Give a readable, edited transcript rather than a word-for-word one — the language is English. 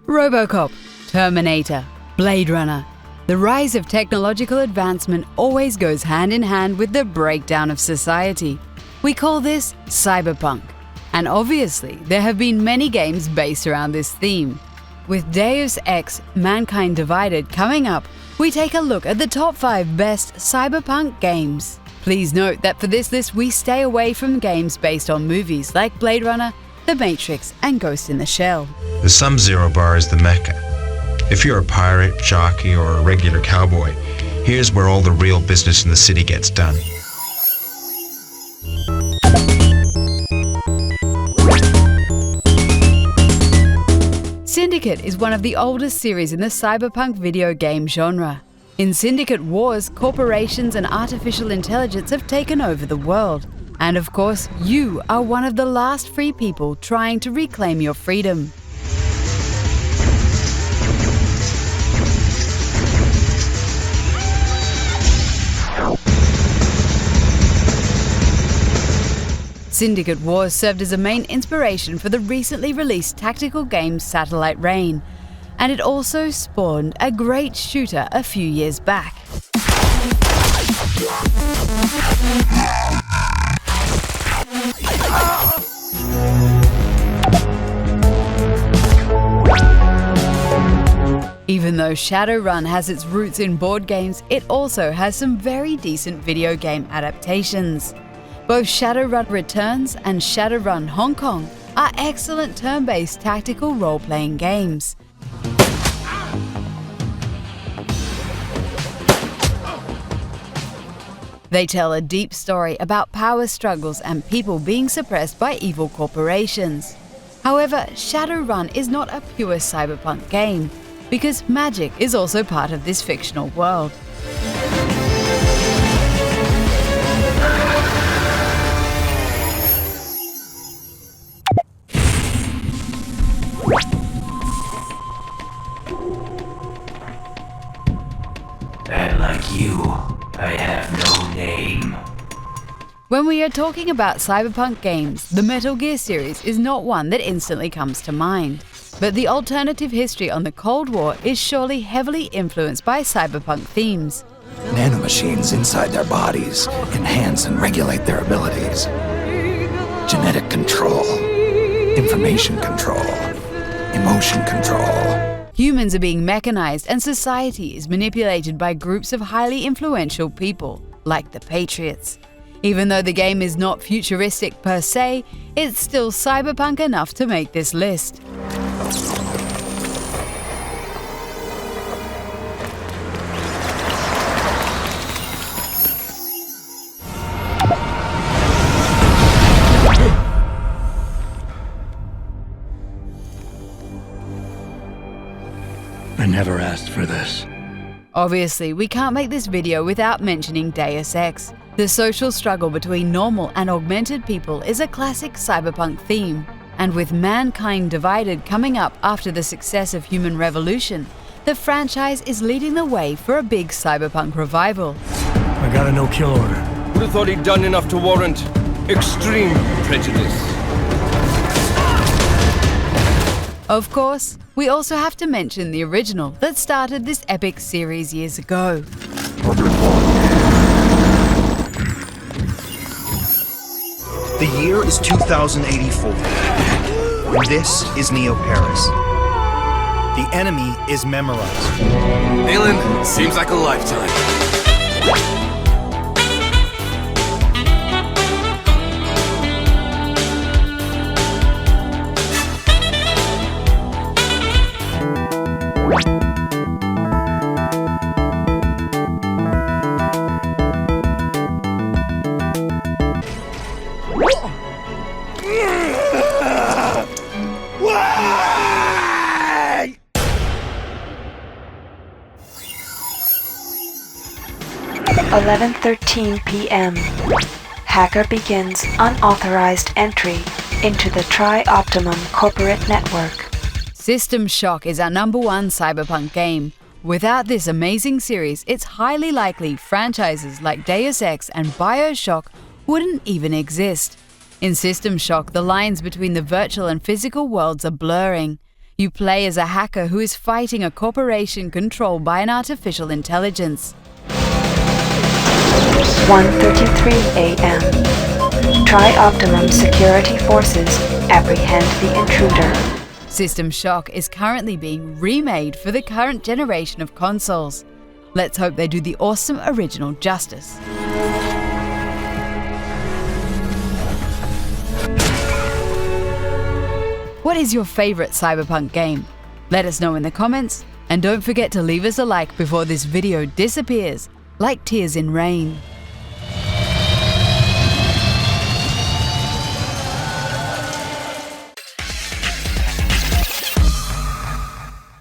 Robocop, Terminator, Bladerunner. The rise of technological advancement always goes hand in hand with the breakdown of society. We call this Cyberpunk. And obviously, there have been many games based around this theme. With Deus Ex, Mankind Divided coming up, we take a look at the top 5 best Cyberpunk games. Please note that for this list we stay away from games based on movies like Blade Runner, The Matrix and Ghost in the Shell. The Sub-Zero bar is the mecca. If you're a pirate, jockey or a regular cowboy, here's where all the real business in the city gets done. Syndicate is one of the oldest series in the cyberpunk video game genre. In Syndicate Wars, corporations and artificial intelligence have taken over the world. And of course, you are one of the last free people trying to reclaim your freedom. Syndicate Wars served as a main inspiration for the recently released tactical game Satellite Reign, and it also spawned a great shooter a few years back. Even though Shadowrun has its roots in board games, it also has some very decent video game adaptations. Both Shadowrun Returns and Shadowrun Hong Kong are excellent turn-based tactical role-playing games. They tell a deep story about power struggles and people being suppressed by evil corporations. However, Shadowrun is not a pure cyberpunk game, because magic is also part of this fictional world. And like you, I have no name. When we are talking about cyberpunk games, the Metal Gear series is not one that instantly comes to mind. But the alternative history on the Cold War is surely heavily influenced by cyberpunk themes. Nanomachines inside their bodies enhance and regulate their abilities. Genetic control, information control, emotion control. Humans are being mechanized and society is manipulated by groups of highly influential people, like the Patriots. Even though the game is not futuristic per se, it's still cyberpunk enough to make this list. I never asked for this. Obviously, we can't make this video without mentioning Deus Ex. The social struggle between normal and augmented people is a classic cyberpunk theme. And with Mankind Divided coming up after the success of Human Revolution, the franchise is leading the way for a big cyberpunk revival. I got a no-kill order. Would have thought he'd done enough to warrant extreme prejudice. Of course, we also have to mention the original that started this epic series years ago. The year is 2084. And this is Neo Paris. The enemy is memorized. Malin, seems like a lifetime. Why? 11:13 p.m. Hacker begins unauthorized entry into the Tri-Optimum corporate network. System Shock is our #1 cyberpunk game. Without this amazing series, it's highly likely franchises like Deus Ex and BioShock wouldn't even exist. In System Shock, the lines between the virtual and physical worlds are blurring. You play as a hacker who is fighting a corporation controlled by an artificial intelligence. 1:33 a.m. Tri-Optimum security forces apprehend the intruder. System Shock is currently being remade for the current generation of consoles. Let's hope they do the awesome original justice. What is your favorite Cyberpunk game? Let us know in the comments, and don't forget to leave us a like before this video disappears like tears in rain.